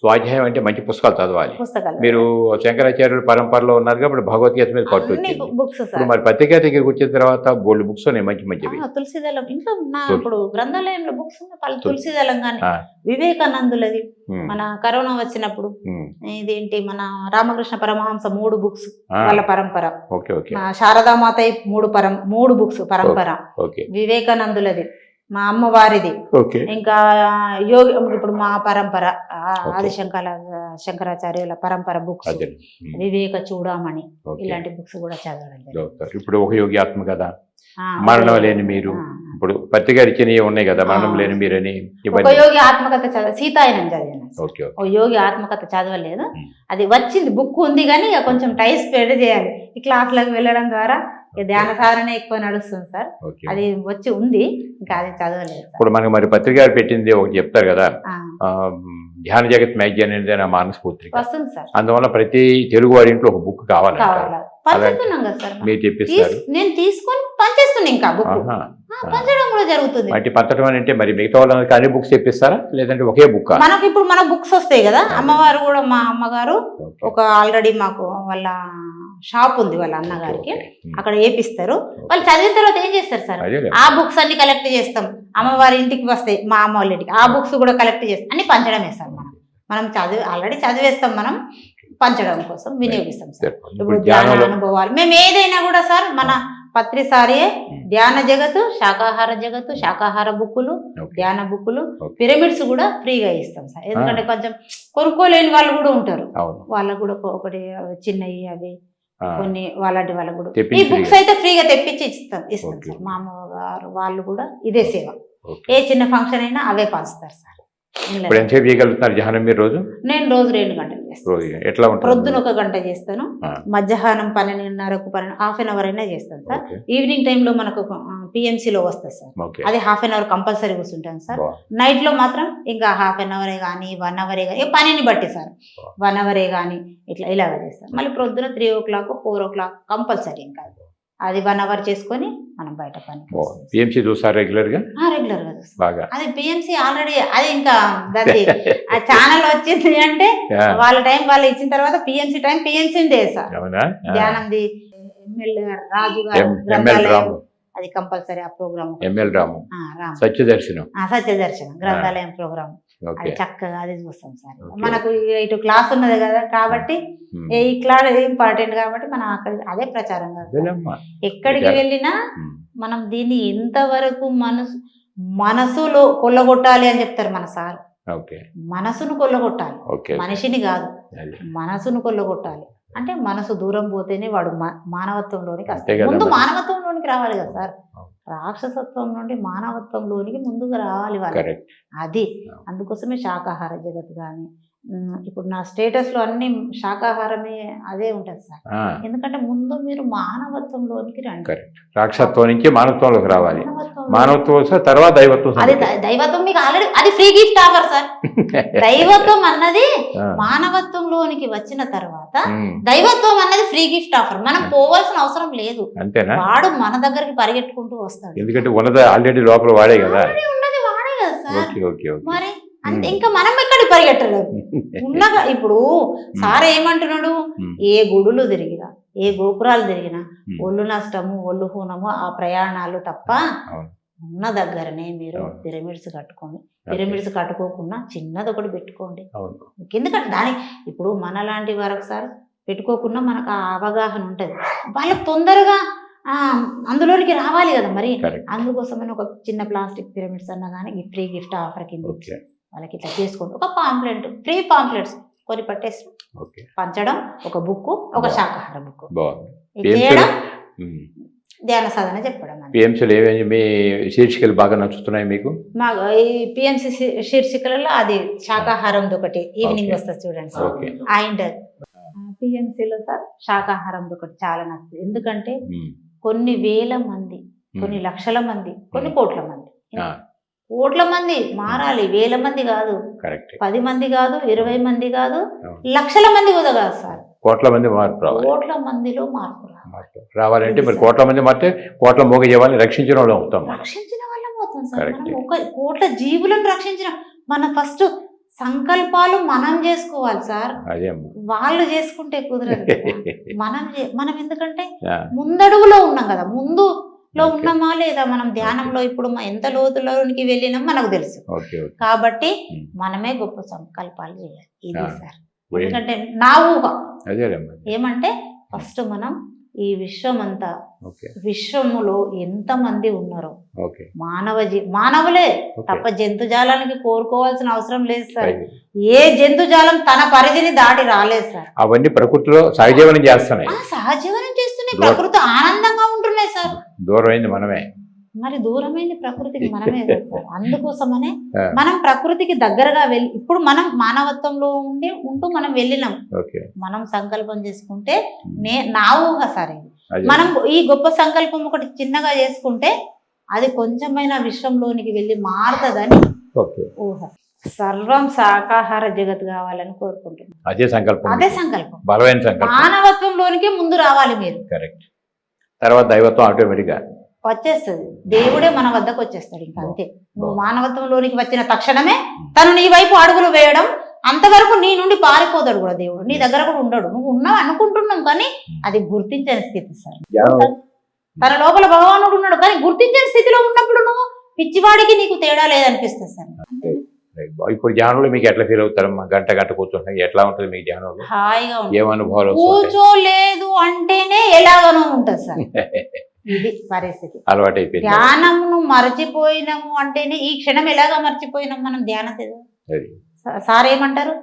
S1: స్వాధ్యాయం అంటే మంచి పుస్తకాలు చదవాలి.
S2: పుస్తకాలు
S1: మీరు శంకరాచార్యుల పరంపరలో ఉన్నారు కాబట్టి భగవద్గీత మీద పట్టు
S2: అన్ని
S1: వచ్చింది.
S2: బుక్స్
S1: ఇప్పుడు
S2: సార్.
S1: మరి పత్రికా దగ్గరికి వచ్చిన తర్వాత బోల్డ్ బుక్స్ ఉన్నాయి మంచి మంచివి.
S2: తులసిదళం ఇంట్లో నా
S1: తులసి.
S2: ఇప్పుడు గ్రంథాలయంలో బుక్స్ ఉన్నాయి.
S1: తులసి.
S2: తులసిదళం కానీ
S1: ఆ,
S2: వివేకానందులది
S1: ఉమ్,
S2: మన కరోనా వచ్చినప్పుడు
S1: ఉమ్,
S2: ఇదేంటి మన రామకృష్ణ పరమహంస 3 బుక్స్
S1: ఆ,
S2: వాళ్ళ పరంపర,
S1: ఓకే ఓకే
S2: మా శారదామాత 3 బుక్స్ పరంపర,
S1: ఓకే
S2: వివేకానందులది, మా అమ్మవారిది,
S1: ఓకే
S2: ఇంకా యోగి ఇప్పుడు మా పరంపర
S1: Okay.
S2: శంకరాచార్యుల పరంపర బుక్స్,
S1: అదే. ఉమ్,
S2: వివేక చూడమని
S1: ఓకే.
S2: ఇలాంటి బుక్స్ కూడా చదవడం జరిగింది.
S1: చదువుతారు. ఇప్పుడు ఒక యోగి ఆత్మ కదా,
S2: ఆ,
S1: మరణం
S2: ఒక-
S1: లేని మీరు,
S2: ఆ,
S1: ఇప్పుడు పత్రిక ఇచ్చినవి ఉన్నాయి కదా, మరణం
S2: ఆ.
S1: లేని మీరని
S2: ఒక
S1: ఇవన్నీ.
S2: యోగి ఆత్మకథ సీతాయనం చదివాను.
S1: ఓకే ఓకే
S2: ఓ యోగి ఆత్మకథ చదవలేదు,
S1: ఉమ్.
S2: అది వచ్చింది బుక్ ఉంది కానీ ఇక కొంచెం టైం స్పెండ్ చేయాలి. ఈ క్లాసులకు వెళ్ళడం ద్వారా ఇక ధ్యాన సాధన ఎక్కువ నడుస్తుంది సార్.
S1: ఓకే.
S2: అది వచ్చి ఉంది, ఇంకా అది చదవలేదు సార్.
S1: ఇప్పుడు మనకి మరి పత్రిక పెట్టింది ఒకటి చెప్తారు కదా,
S2: ఆ,
S1: ఆ, ధ్యాన జగత్ మ్యాగజైన్ అనేది నా మానస పత్రిక.
S2: వస్తుంది సార్.
S1: అందువల్ల ప్రతి తెలుగు వాడి ఇంట్లో ఒక బుక్ కావాలంటారు.
S2: కావాలా పంచుతున్నాం కదా సార్.
S1: మీరు తెప్పిస్తారు.
S2: నేను తీసుకొని పంచేస్తున్నా ఇంకా బుక్
S1: ఆహా.
S2: పంచడం కూడా జరుగుతుంది.
S1: అంటే పంచడం అని అంటే మరి మిగతా వాళ్ళకి అన్ని బుక్స్ తెప్పిస్తారా లేదంటే ఒకే బుక్?
S2: మనకి ఇప్పుడు మన బుక్స్ వస్తాయి కదా, అమ్మవారు కూడా మా అమ్మగారు ఒక ఆల్రెడీ మాకు వాళ్ళ షాప్ ఉంది వాళ్ళ అన్నగారికి, అక్కడ వేపిస్తారు. వాళ్ళు చదివిన తర్వాత ఏం చేస్తారు సార్, ఆ బుక్స్ అన్ని కలెక్ట్ చేస్తాం, అమ్మవారి ఇంటికి వస్తాయి మా అమ్మ వాళ్ళ ఇంటికి, ఆ బుక్స్ కూడా కలెక్ట్ చేస్తాం, అన్ని పంచడమే సార్. మనం ఆల్రెడీ చదివేస్తాం, మనం పంచడం కోసం వినియోగిస్తాం సార్. ఇప్పుడు ధ్యాన అనుభవాలు మేము ఏదైనా కూడా సార్ మన పత్రిసారియే ధ్యాన జగత్తు, శాకాహార జగత్తు, శాకాహార బుక్కులు, ధ్యాన బుక్కులు, పిరమిడ్స్ కూడా ఫ్రీగా ఇస్తాం సార్. ఎందుకంటే కొంచెం కొనుక్కోలేని వాళ్ళు కూడా ఉంటారు, వాళ్ళకు కూడా ఒకటి చిన్నవి అవి కొన్ని వాళ్ళంటి వాళ్ళకు కూడా ఈ బుక్స్ అయితే ఫ్రీగా తెప్పించి ఇస్తాం సార్. మా అమ్మగారు వాళ్ళు కూడా ఇదే సేవ, ఏ చిన్న ఫంక్షన్ అయినా అవే పంచుతారు సార్.
S1: ఇప్పుడు ఎంతసేపు చేయగలుగుతున్నారు ధ్యానం మీరు రోజు?
S2: నేను రోజు 2 గంటలు చేస్తాను.
S1: ఎట్లా ఉంటుంది?
S2: ప్రొద్దున 1 గంట చేస్తాను, మధ్యాహ్నం 12:30కు హాఫ్ అన్ అవర్ అయినా చేస్తాను సార్. ఈవినింగ్ టైంలో మనకు పిఎంసీలో వస్తుంది సార్, అది హాఫ్ అన్ అవర్ కంపల్సరీ కూర్చుంటాను సార్. నైట్ లో మాత్రం ఇంకా హాఫ్ అన్ అవరే కానీ 1 అవరే కానీ పనిని బట్టి సార్, 1 అవరే కానీ ఇలాగ చేస్తాను. మళ్ళీ ప్రొద్దున 3 o'clock 4 o'clock కంపల్సరీ, ఇంకా అది 1 అవర్ చేసుకొని మనం బయట పని.
S1: పిఎంసీ చూస్తారు రెగ్యులర్ గా?
S2: రెగ్యులర్ గా చూస్తాం.
S1: బాగా
S2: అది పిఎంసీ ఆల్రెడీ అది ఇంకా దాన్ని ఆ ఛానల్ వచ్చింది అంటే వాళ్ళ టైం వాళ్ళు ఇచ్చిన తర్వాత పిఎంసీ టైం పిఎంసీ సార్. ధ్యానంది ఎమ్మెల్యే రాజు గారు అది కంపల్సరీ ఆ ప్రోగ్రామ్.
S1: ఎమ్మెల్యే రాము సత్యదర్శనం
S2: గ్రంథాలయం ప్రోగ్రామ్ అది చక్కగా అది చూస్తాం సార్. మనకు ఇటు క్లాస్ ఉన్నది కదా కాబట్టి ఈ క్లాస్ ఇంపార్టెంట్ కాబట్టి మనం అక్కడ అదే ప్రచారం కదా. ఎక్కడికి వెళ్ళినా మనం దీన్ని ఎంతవరకు మనసులో కొల్లగొట్టాలి అని చెప్తారు మన సార్. మనసును కొల్లగొట్టాలి, మనిషిని కాదు, మనసును కొల్లగొట్టాలి. అంటే మనసు దూరం పోతేనే వాడు మానవత్వంలోనికి వస్తాడు. ముందు మానవత్వంలోనికి రావాలి కదా సార్, రాక్షసత్వం నుండి మానవత్వంలోనికి ముందుగా రావాలి వాళ్ళు. అది అందుకోసమే శాకాహార జగత్ కానీ ఇప్పుడు నా స్టేటస్ లో అన్ని శాకాహారమే అదే ఉంటది సార్. ఎందుకంటే ముందు మీరు మానవత్వంలోనికి రండి,
S1: రాక్షసత్వం నుంచి మానవత్వంలోకి రావాలి. మానవత్వం తర్వాత దైవత్వం.
S2: అది దైవత్వం మీకు ఆల్రెడీ అది ఫ్రీ గిఫ్ట్ ఆఫర్ సార్. దైవత్వం అన్నది మానవత్వంలోనికి వచ్చిన తర్వాత దైవత్వం అన్నది ఫ్రీ గిఫ్ట్ ఆఫర్. మనం పోవాల్సిన అవసరం లేదు, వాడు మన దగ్గరికి పరిగెట్టుకుంటూ వస్తాడు.
S1: ఎందుకంటే ఉన్నది ఆల్రెడీ లోపల వాడే కదా,
S2: ఉన్నది వాడే కదా సార్. మరి అంటే ఇంకా మనం ఎక్కడికి పరిగెట్టలేదు ఉన్నగా. ఇప్పుడు సార్ ఏమంటున్నాడు, ఏ గుడులు తిరిగినా ఏ గోపురాలు తిరిగినా ఒళ్ళు నష్టము ఒళ్ళు హూనము ఆ ప్రయాణాలు తప్ప ఉన్న దగ్గరనే మీరు పిరమిడ్స్ కట్టుకోండి. పిరమిడ్స్ కట్టుకోకుండా చిన్నది ఒకటి పెట్టుకోండి. ఎందుకంటే దానికి ఇప్పుడు మనలాంటి వరకు సార్ పెట్టుకోకుండా మనకు ఆ అవగాహన ఉంటుంది, వాళ్ళకి తొందరగా అందులోనికి రావాలి కదా. మరి అందుకోసమని ఒక చిన్న ప్లాస్టిక్ పిరమిడ్స్ అన్నా కానీ ఫ్రీ గిఫ్ట్ ఆఫర్ కింద వాళ్ళకి ఇట్లా చేసుకోండి. ఒక పాంప్లెట్, ఫ్రీ పాంప్లెట్స్ కొని పట్టేసి పంచడం, ఒక బుక్, ఒక శాకాహార బుక్ చేయడం, ధ్యాన సాధన చెప్పడం.
S1: మీ శీర్షికలు బాగా నచ్చుతున్నాయి మీకు?
S2: మాకు ఈ పిఎంసి శీర్షికలలో అది శాకాహారంది ఒకటి ఈవినింగ్ వస్తుంది చూడండి. అండ్ పిఎంసిలో సార్ శాకాహారంది ఒకటి చాలా నచ్చుతుంది. ఎందుకంటే కొన్ని వేల మంది, కొన్ని లక్షల మంది, కొన్ని కోట్ల మంది, కోట్ల మంది మారాలి. వేల మంది కాదు, 10 మంది కాదు, 20 మంది కాదు, లక్షల మంది కూడా కాదు సార్,
S1: కోట్ల మంది మార్పు రావాలి.
S2: కోట్ల మందిలో మార్పు
S1: రావాలంటే మరి కోట్ల మంది మారితే కోట్ల మోగ జీవాన్ని రక్షించిన వాళ్ళం అవుతాం.
S2: రక్షించిన వాళ్ళం అవుతాం సార్. మనం ఒక కోట్ల జీవులను రక్షించిన మన ఫస్ట్ సంకల్పాలు మనం చేసుకోవాలి సార్,
S1: అదే అమ్మా.
S2: వాళ్ళు చేసుకుంటే కుదరదు కదా. మనం ఎందుకంటే ముందడుగులో ఉన్నాం కదా, ముందులో ఉన్నామా లేదా, మనం ధ్యానంలో ఇప్పుడు ఎంత లోతులోనికి వెళ్ళినాం మనకు తెలుసు. కాబట్టి మనమే గొప్ప సంకల్పాలు చేయాలి. ఇది సార్, ఎందుకంటే నా ఊహ ఏమంటే ఫస్ట్ మనం ఈ విశ్వం అంతా, విశ్వములో ఎంత మంది ఉన్నారో మానవులే తప్ప జంతుజాలానికి కోరుకోవాల్సిన అవసరం లేదు సార్. ఏ జంతుజాలం తన పరిధిని దాటి రాలేదు సార్.
S1: అవన్నీ ప్రకృతిలో సహజీవనం చేస్తున్నాయి,
S2: సహజీవనం చేస్తున్నాయి, ప్రకృతి ఆనందంగా ఉంటున్నాయి సార్.
S1: దూరమైంది మనమే,
S2: మరి దూరమైంది ప్రకృతికి మనమే సార్. అందుకోసమనే మనం ప్రకృతికి దగ్గరగా వెళ్ళి, ఇప్పుడు మనం మానవత్వంలో ఉంటూ మనం వెళ్ళినాం. మనం సంకల్పం చేసుకుంటే నా ఊహ సార్, మనం ఈ గొప్ప సంకల్పం ఒకటి చిన్నగా చేసుకుంటే అది కొంచెమైనా విశ్వంలోనికి వెళ్ళి మారుతుందని ఊహ. సర్వం శాకాహార జగత్ కావాలని కోరుకుంటున్నాం. అదే సంకల్పం,
S1: బలమైన సంకల్పం.
S2: మానవత్వంలోనికి ముందు రావాలి మీరు.
S1: కరెక్ట్. తర్వాత దైవత్వం ఆటోమేటిక్ గా
S2: వచ్చేస్తుంది, దేవుడే మన వద్దకు వచ్చేస్తాడు. ఇంకా అంతే. నువ్వు మానవత్వంలోనికి వచ్చిన తక్షణమే తను నీ వైపు అడుగులు వేయడం, అంతవరకు నీ నుండి పారిపోతాడు కూడా దేవుడు, నీ దగ్గర కూడా ఉండడు. నువ్వు ఉన్నావు అనుకుంటున్నాం కానీ అది గుర్తించని స్థితి సార్. తన లోపల భగవానుడు ఉన్నాడు కానీ గుర్తించని స్థితిలో ఉన్నప్పుడు నువ్వు పిచ్చివాడికి నీకు తేడా లేదనిపిస్తుంది సార్.
S1: ఇప్పుడు ధ్యానంలో మీకు ఎట్లా ఫీల్ అవుతారమ్మా? గంట కూర్చుంటాయి, ఎట్లా ఉంటుంది మీకు ధ్యానంలో?
S2: హాయిగా
S1: ఏమనుభవాలు?
S2: కూర్చోలేదు అంటేనే ఎలాగనో ఉంటుంది సార్. ఇది పరిస్థితి,
S1: అలవాటైపోయింది.
S2: ధ్యానమును మర్చిపోయినాము అంటేనే, ఈ క్షణం ఎలాగా మర్చిపోయినాం మనం ధ్యానం. సార్ ఏమంటారు?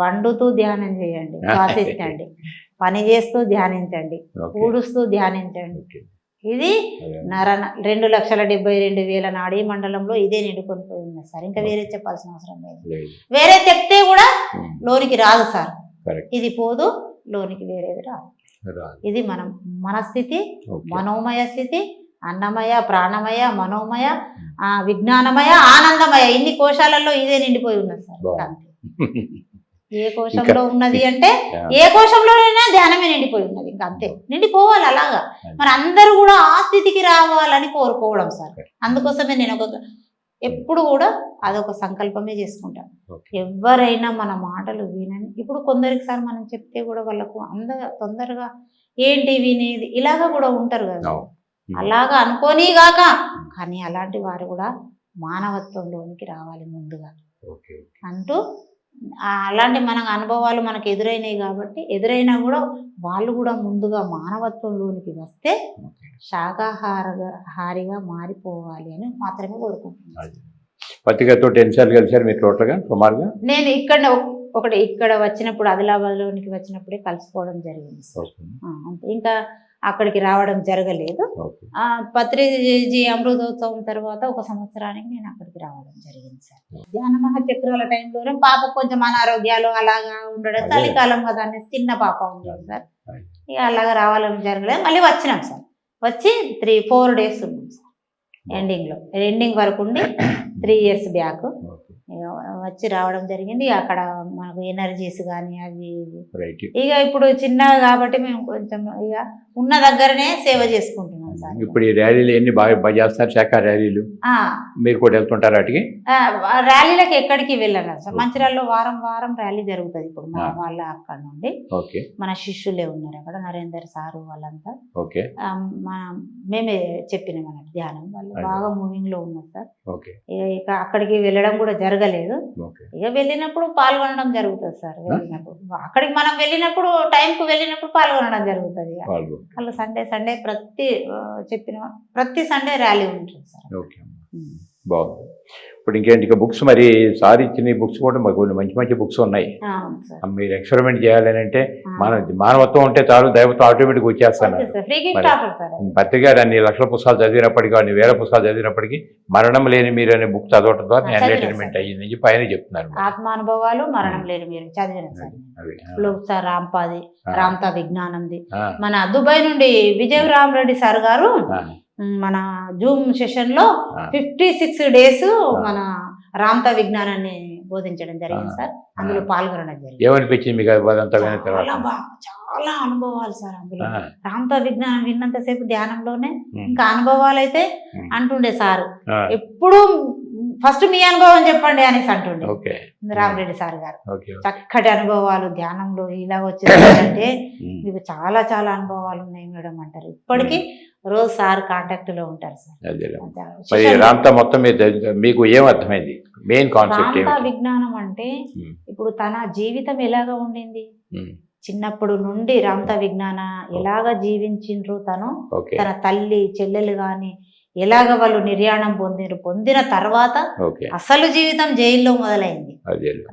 S2: వండుతూ ధ్యానం చేయండి, శ్వాసించండి, పని చేస్తూ ధ్యానించండి, ఊడుస్తూ ధ్యానించండి. ఇది 2,72,000 నాడీ మండలంలో ఇదే నిండుకొని పోయి ఉంది సార్. ఇంకా వేరే చెప్పాల్సిన అవసరం లేదు. వేరే చెప్తే కూడా లోనికి రాదు సార్. ఇది పోదు, లోనికి వేరేది రాదు. ఇది మన స్థితి, మనోమయ స్థితి, అన్నమయ, ప్రాణమయ, మనోమయ, విజ్ఞానమయ, ఆనందమయ. ఇన్ని కోశాలలో ఇదే నిండిపోయి ఉన్నది సార్. అంతే. ఏ కోశంలో ఉన్నది అంటే ఏ కోశంలోనైనా ధ్యానమే నిండిపోయి ఉన్నది. ఇంకా అంతే, నిండిపోవాలి అలాగా. మరి అందరూ కూడా ఆ స్థితికి రావాలని కోరుకోవడం సార్. అందుకోసమే నేను ఎప్పుడు కూడా అదొక సంకల్పమే చేసుకుంటాను. ఎవరైనా మన మాటలు వినని, ఇప్పుడు కొందరికి సార్ మనం చెప్తే కూడా వాళ్ళకు తొందరగా ఏంటి వినేది ఇలాగా కూడా ఉంటారు కదా, అలాగా అనుకోని గాక. కానీ అలాంటి వారు కూడా మానవత్వంలోనికి రావాలి ముందుగా అంటూ, అలాంటి మన అనుభవాలు మనకు ఎదురైనాయి కాబట్టి, ఎదురైనా కూడా వాళ్ళు కూడా ముందుగా మానవత్వంలోనికి వస్తే శాకాహారిగా మారిపోవాలి అని మాత్రమే కోరుకుంటున్నాను.
S1: పత్రికతో ఎన్నిసార్లు కలిసారు మీరు టోటల్గా సుమారుగా?
S2: నేను ఇక్కడ వచ్చినప్పుడు, ఆదిలాబాద్లోనికి వచ్చినప్పుడే కలుసుకోవడం జరిగింది సార్. అంతే, ఇంకా అక్కడికి రావడం జరగలేదు. పత్రిజీ అమృతోత్సవం తర్వాత 1 సంవత్సరానికి నేను అక్కడికి రావడం జరిగింది సార్. ధ్యాన మహాచక్రాల టైంలోనే పాప కొంచెం అనారోగ్యాలు అలాగా ఉండడం, చలికాలం కదా అని చిన్న పాప ఉండేది సార్. ఇక అలాగా రావాలని జరగలేదు. మళ్ళీ వచ్చినాం సార్. వచ్చి 3-4 డేస్ ఉన్నాం సార్. ఎండింగ్ వరకు ఉండి 3 years బ్యాక్ వచ్చి రావడం జరిగింది. అక్కడ మనకు ఎనర్జీస్ కానీ అవి ఇక ఇప్పుడు చిన్నగా కాబట్టి మేము కొంచెం ఇక ఉన్న దగ్గరనే సేవ చేసుకుంటున్నాం సార్.
S1: ఇప్పుడు ఈ ర్యాలీలు ఎన్ని బాగా చేస్తారు? శాఖ ర్యాలీలు మీరు కూడా వెళ్తుంటారు? వాటికి
S2: ర్యాలీలకు ఎక్కడికి వెళ్ళాను సార్. మంచిర్యాలలో వారం ర్యాలీ జరుగుతుంది. ఇప్పుడు మా వాళ్ళ అక్కడ నుండి మన శిష్యులే ఉన్నారు అక్కడ, నరేందర్ సారు వాళ్ళంతా. మేమే చెప్పినాం అన్నట్టు ధ్యానం. వాళ్ళు బాగా మూవింగ్ లో ఉన్నారు సార్. ఇక అక్కడికి వెళ్ళడం కూడా జరగలేదు. ఇక వెళ్ళినప్పుడు పాల్గొనడం జరుగుతుంది సార్. వెళ్ళినప్పుడు అక్కడికి మనం వెళ్ళినప్పుడు టైంకు వెళ్ళినప్పుడు పాల్గొనడం జరుగుతుంది. వాళ్ళు సండే ప్రతి సండే ర్యాలీ ఉంటుంది సార్.
S1: బాగుంది. ఇప్పుడు ఇంకేంటి ఇక బుక్స్? మరి సార్ ఇచ్చిన బుక్స్ కూడా మాకు కొన్ని మంచి బుక్స్ ఉన్నాయి. మీరు ఎక్స్పెరిమెంట్ చేయాలని అంటే మానవత్వం ఉంటే చాలు, దైవత్వం ఆటోమేటిక్ వచ్చేస్తాను. పత్రిక అన్ని లక్షల పుస్తకాలు చదివినప్పటికీ, అన్ని వేల పుస్తకాలు చదివినప్పటికీ మరణం లేని మీరు అనే బుక్ చదవటం ద్వారా ఎంటర్టైన్మెంట్ అయ్యిందని చెప్పి ఆయన చెప్తున్నారు.
S2: ఆత్మానుభవాలు మరణం లేని మీరు చదివిన సార్. రామ్తా విజ్ఞానంది మన దుబాయ్ నుండి విజయ్ రామ్ రెడ్డి సార్ గారు మన జూమ్ సెషన్ లో 56 days మన రామ్తా విజ్ఞానాన్ని బోధించడం జరిగింది సార్. అందులో పాల్గొనడం జరిగింది.
S1: ఏమనిపించింది మీకు అదంతా విన్న తర్వాత?
S2: చాలా అనుభవాలు సార్ అందులో. రామ్తా విజ్ఞానం విన్నంతసేపు ధ్యానంలోనే ఇంకా అనుభవాలు అయితే అంటుండే సార్. ఎప్పుడు ఫస్ట్ మీ అనుభవం చెప్పండి అనేసి అంటుండే రామరెడ్డి సార్ గారు. చక్కటి అనుభవాలు ధ్యానంలో ఇలా వచ్చిందంటే మీకు చాలా చాలా అనుభవాలు ఉన్నాయి మేడం అంటారు. ఇప్పటికీ రోజు సార్ కాంటాక్ట్ లో ఉంటారు సార్.
S1: రామ్తా మొత్తం మీకు ఏం అర్థమైంది? మెయిన్ కాన్సెప్ట్
S2: రామ్తా విజ్ఞానం అంటే ఇప్పుడు తన జీవితం ఎలాగా ఉండింది, చిన్నప్పుడు నుండి రామ్తా విజ్ఞాన ఎలాగ జీవించిండ్రు తను, తన తల్లి చెల్లెలు గాని ఎలాగ వాళ్ళు నిర్యాణం పొందిన తర్వాత అసలు జీవితం జైల్లో మొదలైంది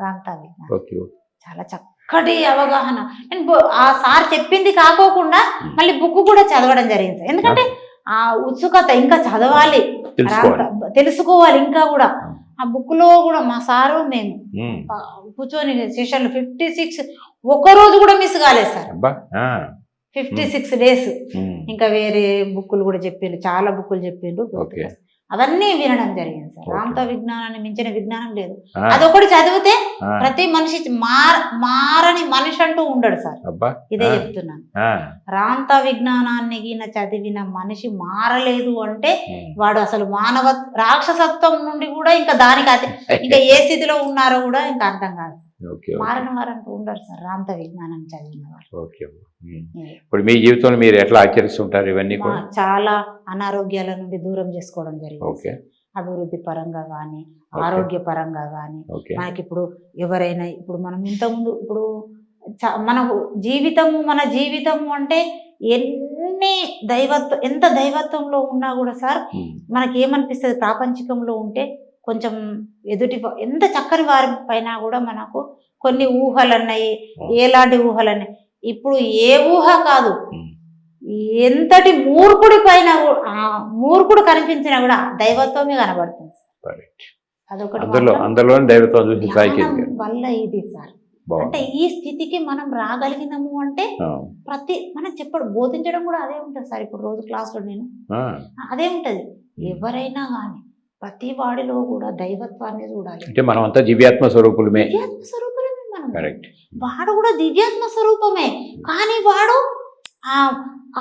S2: రామ్తా విజ్ఞానం. చాలా చక్కటి అవగాహన. నేను ఆ సార్ చెప్పింది కాకోకుండా మళ్ళీ బుక్ కూడా చదవడం జరిగింది. ఎందుకంటే ఆ ఉత్సుకత ఇంకా చదవాలి, తెలుసుకోవాలి ఇంకా కూడా. ఆ బుక్ లో కూడా మా సారు మేము కూర్చొని సెషన్లు 56 ఒక్కరోజు కూడా మిస్ కాలేదు సార్. 56 days. ఇంకా వేరే బుక్కులు కూడా చెప్పిండ్రు, చాలా బుక్కులు చెప్పిండ్రు. అవన్నీ వినడం జరిగింది సార్. రామ్తా విజ్ఞానాన్ని మించిన విజ్ఞానం లేదు. అదొకటి చదివితే ప్రతి మనిషి మారని మనిషి అంటూ ఉండడు సార్. ఇదే చెప్తున్నాను. రామ్తా విజ్ఞానాన్ని చదివిన మనిషి మారలేదు అంటే వాడు అసలు రాక్షసత్వం నుండి కూడా ఇంకా దానికి ఇంకా ఏ స్థితిలో ఉన్నారో కూడా ఇంకా అర్థం కాదు. మారని వారంటూ ఉండరు సార్ రామ్తా విజ్ఞానం చదివిన వారు.
S1: ఇప్పుడు మీ జీవితంలో మీరు ఎట్లా ఆచరిస్తుంటారు ఇవన్నీ?
S2: చాలా అనారోగ్యాల నుండి దూరం చేసుకోవడం జరిగింది. అభివృద్ధి పరంగా కానీ ఆరోగ్య పరంగా కానీ మనకి ఇప్పుడు ఎవరైనా ఇప్పుడు మనం ఇంతకుముందు ఇప్పుడు మన జీవితము అంటే ఎంత దైవత్వంలో ఉన్నా కూడా సార్ మనకి ఏమనిపిస్తుంది, ప్రాపంచికంలో ఉంటే కొంచెం ఎంత చక్కని వారి పైన కూడా మనకు కొన్ని ఊహలు అన్నాయి. ఎలాంటి ఊహలు అన్నాయి? ఇప్పుడు ఏ ఊహ కాదు, ఎంతటి మూర్ఖుడి పైన మూర్ఖుడు కనిపించినా కూడా దైవత్వమే కనబడుతుంది. అదొకటి వల్ల ఇది సార్. అంటే ఈ స్థితికి మనం రాగలిగినాము అంటే మనం బోధించడం కూడా అదే ఉంటుంది సార్. ఇప్పుడు రోజు క్లాసులో నేను అదే ఉంటది. ఎవరైనా కానీ ప్రతి వాడిలో కూడా దైవత్వాన్ని చూడాలి.
S1: అంటే మనం అంతా దివ్యాత్మ స్వరూపులమే.
S2: మనం వాడు కూడా దివ్యాత్మ స్వరూపమే, కానీ వాడు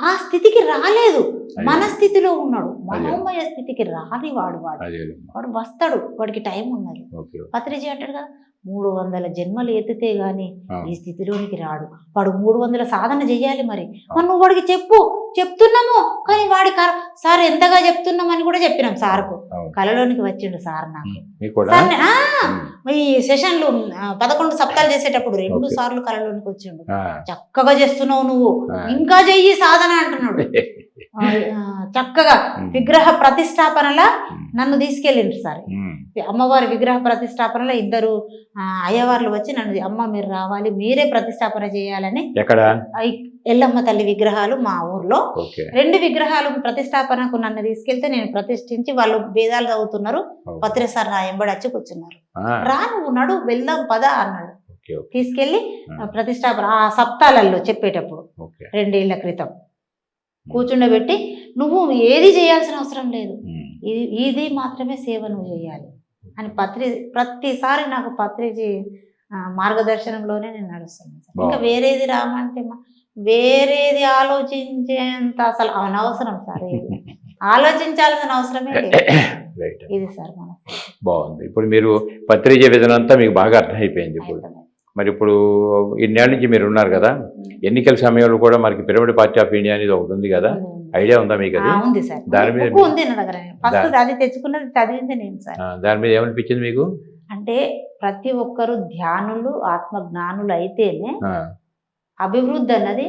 S2: ఆ స్థితికి రాలేదు. మన స్థితిలో ఉన్నాడు, మనోమయ స్థితికి రాని వాడు వస్తాడు. వాడికి టైం ఉన్నది. పత్రిజీ అంటాడు కదా, 300 జన్మలు ఎత్తితే గాని ఈ స్థితిలోనికి రాడు. వాడు 300 సాధన చెయ్యాలి. మరి నువ్వు వాడికి చెప్తున్నాము, కానీ వాడి సార్ ఎంతగా చెప్తున్నామని కూడా చెప్పినాం సార్కు. కళలోనికి వచ్చిండు సార్ నాకు. ఈ సెషన్లు 11 సప్తాలు చేసేటప్పుడు 2 సార్లు కళలోనికి వచ్చిండు. చక్కగా చేస్తున్నావు నువ్వు, ఇంకా చెయ్యి సాధన అంటున్నాడు. చక్కగా విగ్రహ ప్రతిష్టాపనలా నన్ను తీసుకెళ్ళిండ్రు సార్. అమ్మవారి విగ్రహ ప్రతిష్టాపనలో 2 అయ్యవార్లు వచ్చి నన్ను, అమ్మ మీరు రావాలి, మీరే ప్రతిష్టాపన చేయాలని. ఎల్లమ్మ తల్లి విగ్రహాలు మా ఊర్లో 2 విగ్రహాలు ప్రతిష్టాపనకు నన్ను తీసుకెళ్తే నేను ప్రతిష్ఠించి, వాళ్ళు వేదాలు చదువుతున్నారు. పత్రి సార్ నా ఎంబడి వచ్చి కూర్చున్నారు. రా నువ్వు నడు వెళ్దాం పద అన్నాడు. తీసుకెళ్లి ప్రతిష్టాపన ఆ సప్తాలలో చెప్పేటప్పుడు 2 ఏళ్ల క్రితం కూర్చుండబెట్టి, నువ్వు ఏది చేయాల్సిన అవసరం లేదు, ఇది మాత్రమే సేవ నువ్వు చేయాలి అని ప్రతిసారి నాకు పత్రిజీ మార్గదర్శనంలోనే నేను నడుస్తాను. ఇంకా వేరేది రామంటే వేరేది ఆలోచించేంత అసలు అనవసరం సార్. ఆలోచించాల్సిన అవసరమే లేదు. ఇది సార్ మన
S1: బాగుంది. ఇప్పుడు మీరు పత్రిజీ విధానం అంతా మీకు బాగా అర్థమైపోయింది. ఇప్పుడు మరి ఇప్పుడు ఇన్నేళ్ళ నుంచి మీరు ఉన్నారు కదా, ఎన్నికల సమయంలో కూడా మనకి పిరమిడ్ పార్టీ ఆఫ్ ఇండియా అనేది ఒకటి ఉంది కదా, ఐడియా ఉందా మీకు? దాని మీద
S2: చదివింది నేను సార్.
S1: దాని మీద ఏమనిపించింది మీకు?
S2: అంటే ప్రతి ఒక్కరు ధ్యానులు ఆత్మ జ్ఞానులు అయితేనే అభివృద్ధి అన్నది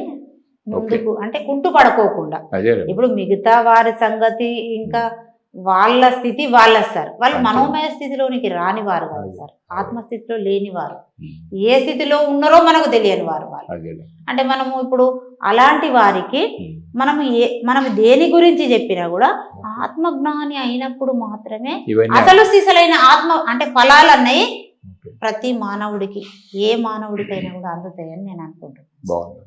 S2: ముందుకు, అంటే కుంటు పడుకోకుండా. ఇప్పుడు మిగతా వారి సంగతి ఇంకా వాళ్ళ స్థితి వాళ్ళ సార్. వాళ్ళు మనోమయ స్థితిలోనికి రాని వారు కాదు సార్, ఆత్మస్థితిలో లేని వారు. ఏ స్థితిలో ఉన్నారో తెలియని వారు వాళ్ళు. అంటే మనము ఇప్పుడు అలాంటి వారికి మనం దేని గురించి చెప్పినా కూడా ఆత్మజ్ఞాని అయినప్పుడు మాత్రమే అసలు సిసలైన ఆత్మ అంటే ఫలాలు అన్నవి ప్రతి మానవుడికి, ఏ మానవుడికైనా కూడా అందుతాయని నేను అనుకుంటున్నాను.
S1: బాగుంది.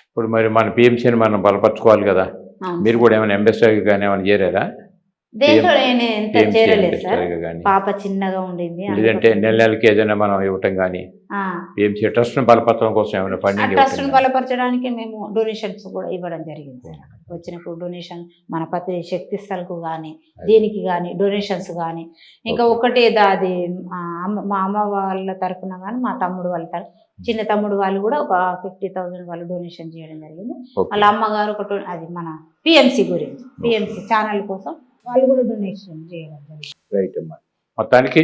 S1: ఇప్పుడు మరి మన పిఎంసీని మనం బలపరచుకోవాలి కదా, మీరు కూడా ఏమైనా అంబాసిడర్ కానీ ఏమైనా చేరారా?
S2: దేంట్లో నేను ఎంత
S1: PMC
S2: చేరలేదు సార్.
S1: లెక్చరర్గా కానీ
S2: పాప చిన్నగా ఉండింది.
S1: లేదంటే నెల నెలకి ఏదైనా మనం ఇవ్వటం కానీ PMC ట్రస్ట్ను బలపడటం కోసం ఏమైనా ఫండింగ్
S2: ట్రస్ట్ బలపరచడానికి మేము డొనేషన్స్ కూడా ఇవ్వడం జరిగింది సార్. వచ్చినప్పుడు డొనేషన్ మన ప్రతి శక్తి స్థలకు కానీ దీనికి కానీ డొనేషన్స్ కానీ ఇంకా ఒకటి అది మా అమ్మ వాళ్ళ తరఫున కానీ మా తమ్ముడు వాళ్ళ తరఫున చిన్న తమ్ముడు వాళ్ళు కూడా ఒక 50,000 వాళ్ళు డొనేషన్ చేయడం జరిగింది. వాళ్ళ అమ్మగారు ఒకటి అది మన PMC గురించి PMC ఛానల్ కోసం వాళ్ళు కూడా డొనేషన్ చేయడం జరిగింది.
S1: రైట్ అమ్మా. మొత్తానికి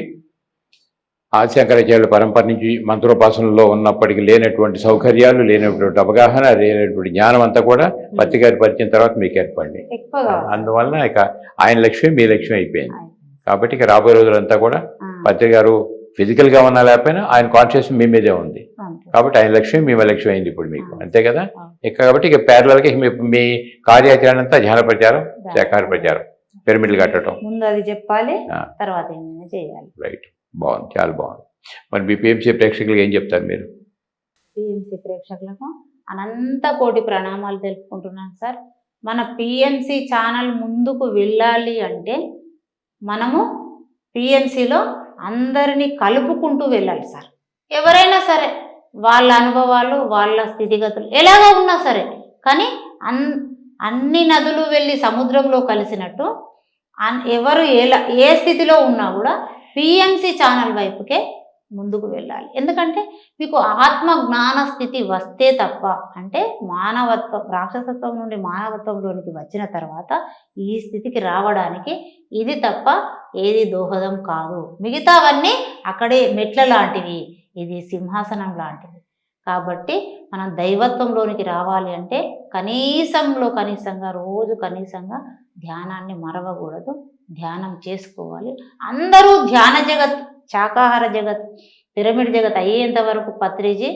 S1: ఆదిశంకరాచార్యుల పరంపర నుంచి మంత్రోపాసనలో ఉన్నప్పటికీ లేనటువంటి సౌకర్యాలు, లేనటువంటి అవగాహన, లేనటువంటి జ్ఞానం అంతా కూడా పత్రి గారి పరిచయం తర్వాత మీకు ఏర్పడింది. అందువల్ల ఇక ఆయన లక్ష్యం మీ లక్ష్యం అయిపోయింది. కాబట్టి ఇక రాబోయే రోజులంతా కూడా పత్రి గారు ఫిజికల్గా ఉన్నా లేకపోయినా ఆయన కాన్షియస్ మీ మీదే ఉంది. కాబట్టి ఆయన లక్ష్యం మీ లక్ష్యం అయింది ఇప్పుడు మీకు, అంతే కదా. ఇక కాబట్టి ఇక ప్యారలల్గా మీ కార్యాచరణ అంతా ధ్యాన ప్రచారం, శాఖాహార ప్రచారం, పిరమిడ్లు కట్టడం
S2: ముందు అది చెప్పాలి, తర్వాత ఏమైనా చేయాలి.
S1: రైట్, బాగుంది, చాలా బాగుంది. మరి మీ PMC ప్రేక్షకులకు ఏం చెప్తారు మీరు?
S2: PMC ప్రేక్షకులకు అనంత కోటి ప్రణామాలు తెలుపుకుంటున్నాను సార్. మన PMC ఛానల్ ముందుకు వెళ్ళాలి అంటే మనము PMCలో అందరినీ కలుపుకుంటూ వెళ్ళాలి సార్. ఎవరైనా సరే వాళ్ళ అనుభవాలు, వాళ్ళ స్థితిగతులు ఎలాగో ఉన్నా సరే, కానీ అన్ని నదులు వెళ్ళి సముద్రంలో కలిసినట్టు ఎవరు ఏ స్థితిలో ఉన్నా కూడా PMC ఛానల్ వైపుకే ముందుకు వెళ్ళాలి. ఎందుకంటే మీకు ఆత్మ జ్ఞాన స్థితి వస్తే తప్ప, అంటే మానవత్వం రాక్షసత్వం నుండి మానవత్వంలోనికి వచ్చిన తర్వాత ఈ స్థితికి రావడానికి ఇది తప్ప ఏది దోహదం కాదు. మిగతావన్నీ అక్కడే మెట్ల లాంటివి, ఇది సింహాసనం లాంటివి. కాబట్టి మనం దైవత్వంలోనికి రావాలి అంటే కనీసంగా రోజు కనీసంగా ధ్యానాన్ని మరవకూడదు, ధ్యానం చేసుకోవాలి. అందరూ ధ్యాన జగత్, శాకాహార జగత్, పిరమిడ్ జగత్ అయ్యేంత వరకు పత్రిజీ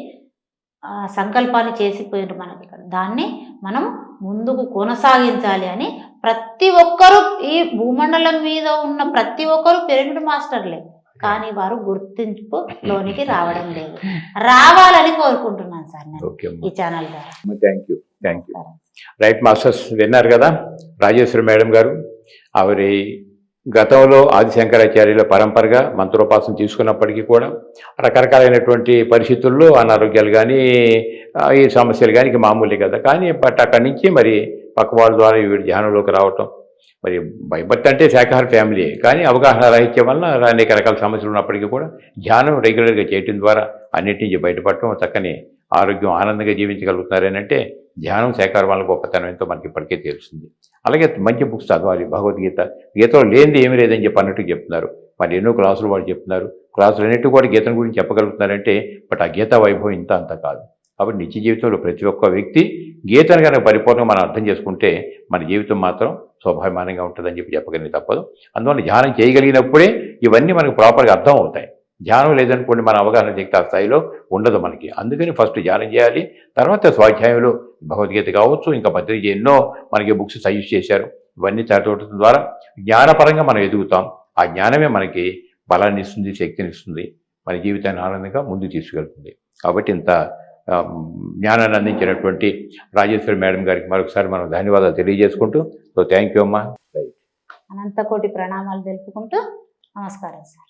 S2: సంకల్పాన్ని చేసిపోయినారు మనకి. ఇక్కడ దాన్ని మనం ముందుకు కొనసాగించాలి అని ప్రతి ఒక్కరూ, ఈ భూమండలం మీద ఉన్న ప్రతి ఒక్కరూ పిరమిడ్ మాస్టర్లే, కానీ వారు గుర్తింపులోనికి రావడం లేదు. రావాలని కోరుకుంటున్నాను సార్ నేను ఈ ఛానల్ ద్వారా.
S1: Thank you. రైట్ మాస్టర్స్, విన్నారు కదా రాజేశ్వరి మేడం గారు. ఆవిడ గతంలో ఆదిశంకరాచార్యుల పరంపరగా మంత్రోపాసన తీసుకున్నప్పటికీ కూడా రకరకాలైనటువంటి పరిస్థితుల్లో అనారోగ్యాలు కానీ ఈ సమస్యలు కానీ మామూలే కదా. కానీ బట్ అక్కడి నుంచి మరి పక్క వాళ్ళ ద్వారా వీడి ధ్యానంలోకి రావటం, మరి భయభక్తి అంటే శాఖాహార ఫ్యామిలీ, కానీ అవగాహన రాహిత్యం వల్ల అనేక రకాల సమస్యలు ఉన్నప్పటికీ కూడా ధ్యానం రెగ్యులర్గా చేయటం ద్వారా అన్నిటి నుంచి బయటపడటం, చక్కని ఆరోగ్యం, ఆనందంగా జీవించగలుగుతున్నారని అంటే ధ్యానం శాఖాహార వాళ్ళ గొప్పతనం ఎంతో మనకి ఇప్పటికే తెలుస్తుంది. అలాగే మంచి బుక్స్ చదవాలి. భగవద్గీత, గీతలో లేనిది ఏమీ లేదని చెప్పి అన్నట్టు చెప్తున్నారు. మరి ఎన్నో క్లాసులు వాళ్ళు చెప్తున్నారు. క్లాసులు అన్నిటి కూడా గీతను గురించి చెప్పగలుగుతున్నారంటే బట్ ఆ గీతా వైభవం ఇంత అంత కాదు. కాబట్టి నిత్య జీవితంలో ప్రతి ఒక్క వ్యక్తి గీతను కనుక పరిపూర్ణంగా మనం అర్థం చేసుకుంటే మన జీవితం మాత్రం స్వాభిమానంగా ఉంటుందని చెప్పి చెప్పగలిగి తప్పదు. అందువల్ల ధ్యానం చేయగలిగినప్పుడే ఇవన్నీ మనకు ప్రాపర్గా అర్థం అవుతాయి. ధ్యానం లేదనుకోండి మన అవగాహన శక్తి ఆ స్థాయిలో ఉండదు మనకి. అందుకని ఫస్ట్ ధ్యానం చేయాలి, తర్వాత స్వాధ్యాయంలో భగవద్గీత కావచ్చు, ఇంకా పత్రిక ఎన్నో మనకి బుక్స్ సజెస్ట్ చేశారు. ఇవన్నీ చదవడం ద్వారా జ్ఞానపరంగా మనం ఎదుగుతాం. ఆ జ్ఞానమే మనకి బలాన్ని ఇస్తుంది, శక్తిని ఇస్తుంది, మన జీవితాన్ని ఆనందంగా ముందుకు తీసుకెళ్తుంది. కాబట్టి ఇంత జ్ఞానాన్ని అందించినటువంటి రాజేశ్వరి మేడం గారికి మరొకసారి మనం ధన్యవాదాలు తెలియజేసుకుంటూ, సో థ్యాంక్ యూ అమ్మా.
S2: అనంత కోటి ప్రణామాలు తెలుపుకుంటూ నమస్కారం సార్.